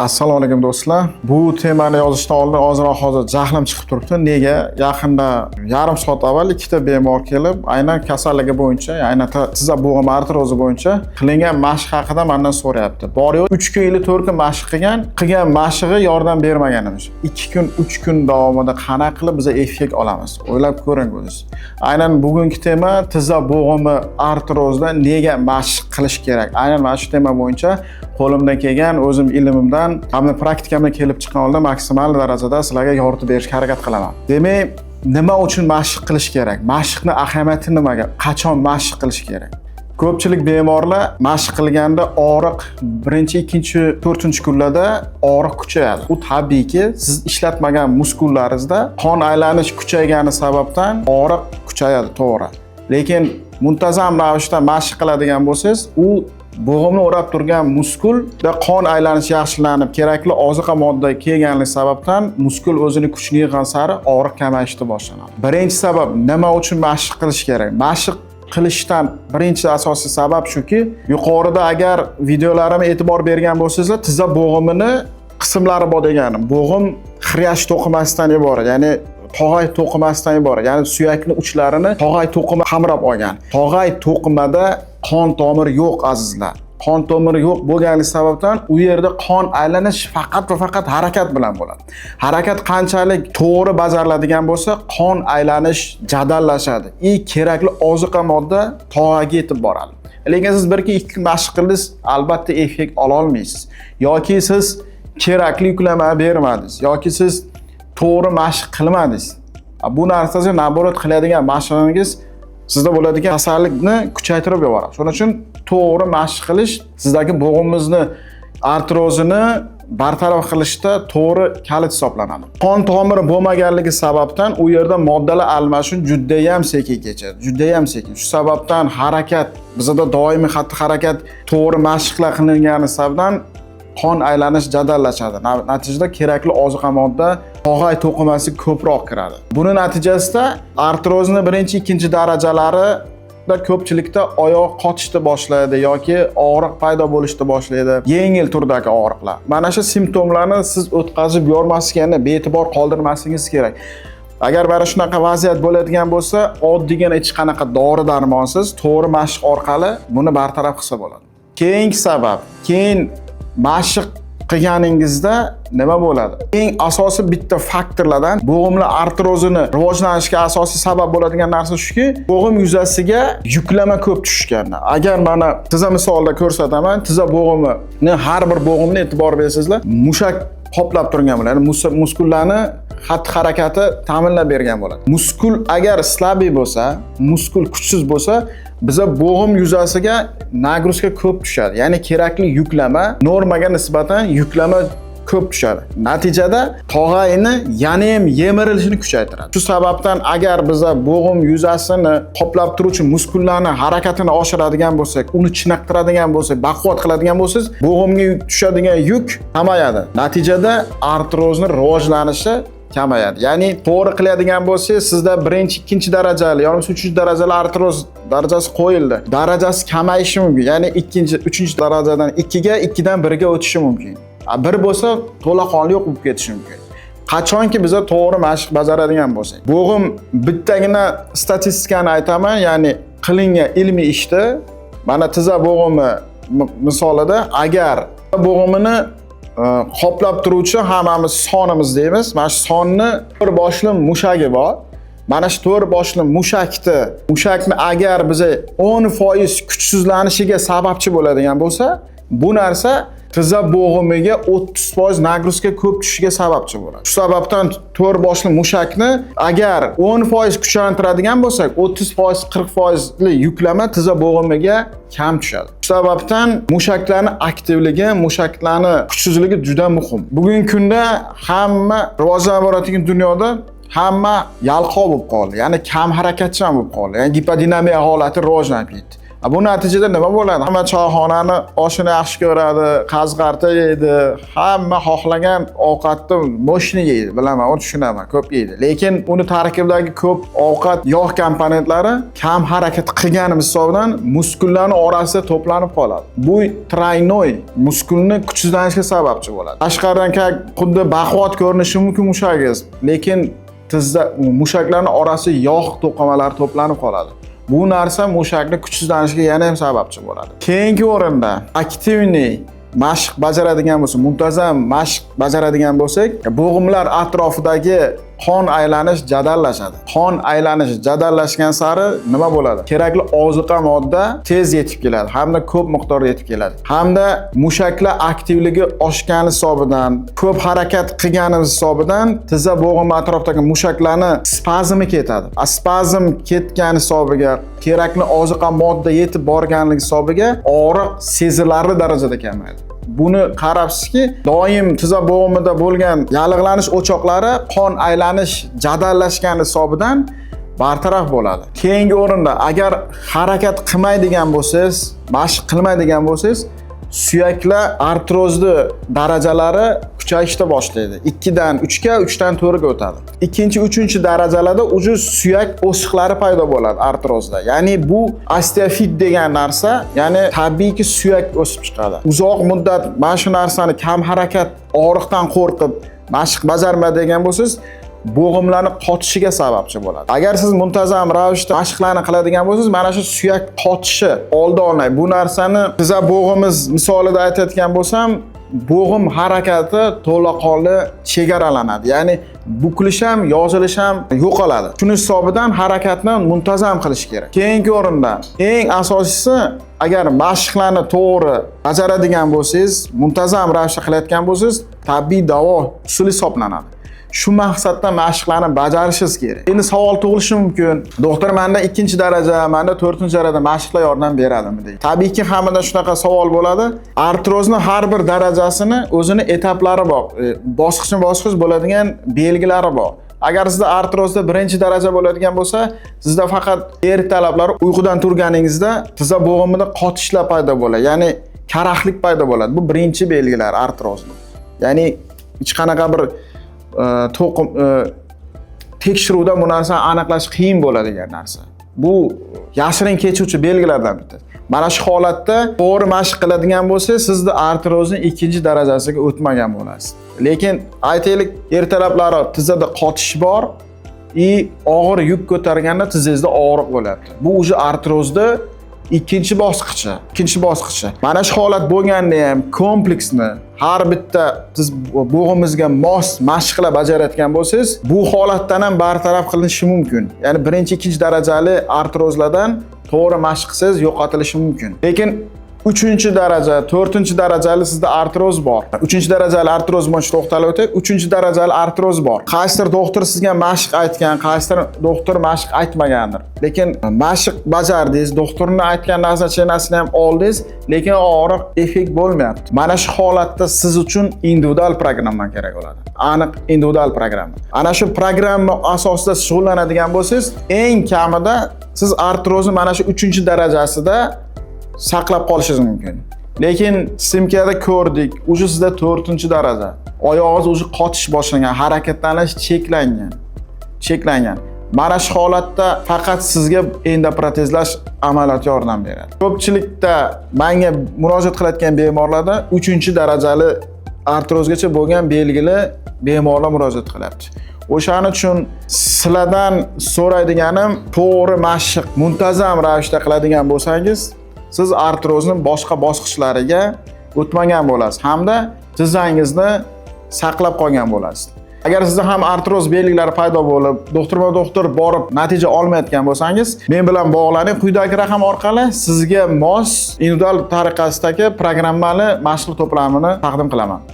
Assalomu alaykum do'stlar. Bu temani yozishdan oldin hozir jahlim chiqib turibdi. Nega? Yaqinda yarim soat avval ikkita bemor kelib, aynan kasalligi bo'yicha, aynan tizza bo'g'im artrozi bo'yicha qilingan mashq haqida mendan so'rayapti. Bor-yo'q 3 kun yoki 4 kun mashq qilgan mashqi yordam bermagan emish. 2 kun, 3 kun davomida qanaqa qilib biz effekt olamiz? O'ylab ko'ring o'zingiz. Aynan bugungi tema tizza bo'g'imi artrozda nega mashq qilish kerak? Aynan mana shu tema bo'yicha qo'limdan kelgan o'zim ilmimdan hamda praktikamdan kelib chiqqan holda maksimal darajada sizlarga yordam berishga harakat qilaman. Demak, nima uchun mashq qilish kerak? Mashqning ahamiyati nimaga? Qachon mashq qilish kerak? Ko'pchilik bemorlar mashq qilganda og'riq birinchi, ikkinchi, 4-kunlarda og'riq kuchayadi. Bu tabiiyki, siz ishlatmagan muskullaringizda qon aylanish kuchaygani sababdan og'riq kuchayadi, to'g'ri. Lekin muntazam ravishda mashq qiladigan bo'lsangiz, u bo'g'imni o'rab turgan muskulda qon aylanishi yaxshilanib, kerakli oziqa modda kelganligi sababdan muskul o'zini kuchini yig'gan sari og'riq kamayishni boshlanadi. Birinchi sabab nima uchun mashq qilish kerak? Mashq qilishdan birinchi asosiy sabab shuki, yuqorida agar videolarimga e'tibor bergan bo'lsangiz, tizza bo'g'imini qismlari bor deganim. Bo'g'im xiryash to'qimasidan iborat, ya'ni tog'ay to'qimasidan iborat, ya'ni suyakning uchlarini tog'ay to'qima qamrab olgan. Tog'ay to'qimada qon tomiri yo'q azizlar. Qon tomiri yo'q bo'lganligi sababdan u yerda qon aylanish faqat va faqat harakat bilan bo'ladi. Harakat qanchalik to'g'ri bajariladigan bo'lsa, qon aylanish jadallashadi. Kerakli oziqa modda tog'aga yetib boradi. Lekin siz 1-2 kun mashq qildingiz, albatta effekt ola olmaysiz. Yoki siz kerakli yuklama bermadingiz, yoki siz to'g'ri mashq qilmadingiz. Bu narsani naborat qiladigan mashqingiz sizda bo'ladigan kasallikni kuchaytirib yuboradi. Shuning uchun to'g'ri mashq qilish sizdagi bo'g'imizni artrozini bartaraf qilishda to'g'ri kalit hisoblanadi. Qon tomiri bo'lmaganligi sababdan u yerda moddalar almashinuv juda ham sekin kechadi. Juda ham sekin. Shu sababdan harakat, bizda doimiy xatti-harakat to'g'ri mashqlar qilingani sababdan qon aylanish jadallashadi. Natijada kerakli oziqa modda tog'ay to'qimasi ko'proq kiradi. Buning natijasida artrozning birinchi, ikkinchi darajalarida ko'pchilikda oyoq qotishni boshlaydi yoki og'riq paydo bo'lishni boshlaydi. Yengil turdagi og'riqlar. Mana shu simptomlarni siz o'tkazib yormasligini bee'tibor qoldirmasligingiz kerak. Agar mana shunaqa vaziyat bo'ladigan bo'lsa, oddiygina hech qanaqa dori-darmonsiz to'g'ri mashq orqali buni bartaraf qilsa bo'ladi. Keyingi sabab, mashq qilganingizda nima bo'ladi? Eng asosiy bitta faktorlardan bo'g'imlar artrozini rivojlanishiga asosiy sabab bo'ladigan narsa shuki, bo'g'im yuzasiga yuklama ko'p tushganda. Agar mana tizza misolida ko'rsataman, tizza bo'g'imini har bir bo'g'imni e'tibor bersangizlar, mushak qoplab turgan bo'ladi. Muskullarni xatti-harakati ta'minlab bergan bo'ladi. Muskul agar slabiy bo'lsa, muskul kuchsiz bo'lsa, biza bo'g'im yuzasiga nagruzka ko'p tushadi. Ya'ni kerakli yuklama normaga nisbatan yuklama ko'p tushadi. Natijada tog'ayni yana ham yemirilishini kuchaytiradi. Shu sababdan agar biza bo'g'im yuzasini qoplab turuvchi muskullarni harakatini oshiradigan bo'lsak, uni chiniqtiradigan bo'lsak, baquvvat qiladigan bo'lsangiz, bo'g'imga tushadigan yuk kamayadi. Natijada artrozning rivojlanishi kamayadi. Ya'ni to'g'ri qiladigan bo'lsangiz, sizda birinchi, ikkinchi darajali, yoki 3-chi darajali artroz darajasi qo'yildi. Darajasi kamayishi mumkin. Ya'ni 2-chi, 3-chi darajadan 2ga, 2dan 1ga o'tishi mumkin. Bir bo'lsa to'laqonli yo'q bo'lib ketishi mumkin. Qachonki biz to'g'ri mashq bajaradigan bo'lsak. Bo'g'im bittagina statistikani aytaman, ya'ni qilingan ilmiy ishda mana tizza bo'g'imi misolida agar bo'g'imini qoplab turuvchi hammamiz sonimiz deymiz. Mana shu sonni 4 boshli mushagi bor. Mana shu 4 boshli mushakni agar biz 10% kuchsizlanishiga sababchi bo'ladigan bo'lsa, bu narsa tizza bo'g'imiga 30% nagruzka ko'p tushishiga sababchi bo'ladi. Shu sababdan 4 boshli mushakni agar 10% kuchlantiradigan bo'lsak, 30%, 40% yuklama tizza bo'g'imiga kam tushadi. Shu sababdan mushaklarning aktivligi, mushaklarning kuchsizligi juda muhim. Bugungi kunda hamma rivojlanib borayotgan dunyoda hamma yalqov bo'lib qoldi. Ya'ni kam harakatchan bo'lib qoldi. Ya'ni gipodinamiya holati rivojlanib ketdi. Bu natijada nima bo'ladi? Hamma choyxonani oshini yaxshi ko'radi, qazg'arta yeydi, hamma xohlagan ovqatni mo'shni yeydi. Bilaman, uni tushunaman, ko'p yeydi. Lekin uni tarkibidagi ko'p ovqat yog' komponentlari kam harakat qilganimiz hisobidan muskullarning orasida to'planib qoladi. Bu traynoy muskulni kuchsizlanishiga sababchi bo'ladi. Tashqaridan xuddi baquvvat ko'rinishi mumkin mushagingiz, lekin tizda mushaklarning orasida yog' to'qimalari to'planib qoladi. Bu narsa mushakning kuchsizlanishiga yana ham sababchi bo'ladi. Keyingi o'rinda aktivniy mashq bajaradigan bo'lsa, muntazam mashq bajaradigan bo'lsak, bo'g'imlar atrofidagi qon aylanish jadallashadi. Qon aylanish jadallashgan sari nima bo'ladi? Kerakli oziqa modda tez yetib keladi, hamda ko'p miqdorda yetib keladi. Hamda mushaklar aktivligi oshgani hisobidan, ko'p harakat qilganimiz hisobidan tizza bo'g'im atrofidagi mushaklarni spazmi ketadi. Spazm ketgani hisobiga, kerakli oziqa modda yetib borganligi hisobiga og'riq sezilarli darajada kamayadi. Buni qarabsizki, doim tizza bo'g'imida bo'lgan yallig'lanish o'choqlari qon aylanish jadallashgani hisobidan bartaraf bo'ladi. Keyingi o'rinda, agar harakat qilmaydigan bo'lsangiz, mashq qilmaydigan bo'lsangiz, suyaklar artrozni darajalari kuchayishda boshlaydi. 2 dan 3 ga, 3 dan 4 ga o'tadi. Ikkinchi, 3-chi darajalarda uji suyak o'siqlari paydo bo'ladi artrozda. Ya'ni bu osteofit degan narsa, ya'ni tabiiyki suyak o'sib chiqadi. Uzoq muddat mana shu narsani kam harakat, og'riqdan qo'rqib mashq bajarmaydigan bo'lsangiz, bo'g'imlarni qotishiga sababchi bo'ladi. Agar siz muntazam ravishda mashqlarni qiladigan bo'lsangiz, mana shu suyak qotishi oldini olmaydi. Bu narsani tizza bo'g'imiz misolida aytayotgan bo'lsam, bo'g'im harakati to'laqonli chegaralanadi. Ya'ni bukilish ham, yozilish ham yo'qoladi. Shuning hisobidan harakatni muntazam qilish kerak. Keyingi o'rinda, eng asosiysi, agar mashqlarni to'g'ri bajaradigan bo'lsangiz, muntazam ravishda qilayotgan bo'lsangiz, tabiiy davo usuli hisoblanadi. Shu maqsadda mashqlarni bajarishingiz kerak. Endi savol tug'ilishi mumkin. Doktor, menda 2-daraja, menda 4-darajada mashqlar yordam beradimi deydi. Tabiiyki hammada shunaqa savol bo'ladi. Artrozni har bir darajasini o'zini etaplari bor. Bosqichma-bosqich bo'ladigan belgilari bor. Agar sizda artrozda 1-daraja bo'ladigan bo'lsa, sizda faqat ertalablari uyqudan turganingizda tizza bo'g'imida qotishlar paydo bo'ladi. Ya'ni karaxtlik paydo bo'ladi. Bu birinchi belgilar artrozni. Ya'ni hech qanaqa bir tekshiruvda bu narsani aniqlash qiyin bo'ladigan narsa. Bu yashirin kechuvchi belgilardan bittasi. Mana shu holatda to'g'ri mashq qiladigan bo'lsangiz, sizda artrozning 2-darajasiga o'tmagan bo'lasiz. Lekin aytaylik, ertalablari tizzada qotish bor, og'ir yuk ko'targanda tizzangizda og'riq bo'lyapti. Bu o'sha artrozda ikkinchi bosqichi. Mana shu holat bo'lganda ham kompleksni har bitta siz bo'g'imizga mos mashqlar bajarayotgan bo'lsangiz, bu holatdan ham bartaraf qilinishi mumkin. Ya'ni 1-2-darajali artrozlardan to'g'ri mashq qilsangiz yo'qotilishi mumkin. Lekin 3-daraja, 4-darajali sizda artroz bor. 3-darajali artroz bo'yicha to'xtalib o'tay. 3-darajali artroz bor. Qaysidir doktor sizga mashq aytgan, qaysidir doktor mashq aytmagandir. Lekin mashq bajardingiz, doktorning aytgan nazarchanasini ham oldingiz, lekin og'riq effekt bo'lmayapti. Mana shu holatda siz uchun individual programma kerak bo'ladi. Aniq individual programma. Ana shu programma asosida shug'ullanadigan bo'lsangiz, eng kamida siz artrozni mana shu 3-darajasida saqlab qolishingiz mumkin. Lekin simkada ko'rdik, o'sha sizda 4-daraja. Oyog'ingiz o'sha qotish boshlagan, harakatlanish cheklangan. Mana shu holatda faqat sizga endoprotezlash amaliyoti yordam beradi. Ko'pchilikda menga murojaat qilayotgan bemorlarda 3-darajali artrozgacha bo'lgan belgili bemorlar murojaat qilyapti. O'shaning uchun sizlardan so'raydiganim, to'g'ri mashq muntazam ravishda qiladigan bo'lsangiz, siz artrozning boshqa bosqichlariga o'tmagan bo'lasiz hamda tizzangizni saqlab qolgan bo'lasiz. Agar sizda ham artroz belgilari paydo bo'lib, doktor borib natija olmayotgan bo'lsangiz, men bilan bog'laning, quyidagi raqam orqali sizga mos individual tariqasidagi programmali mashq to'plamini taqdim qilaman.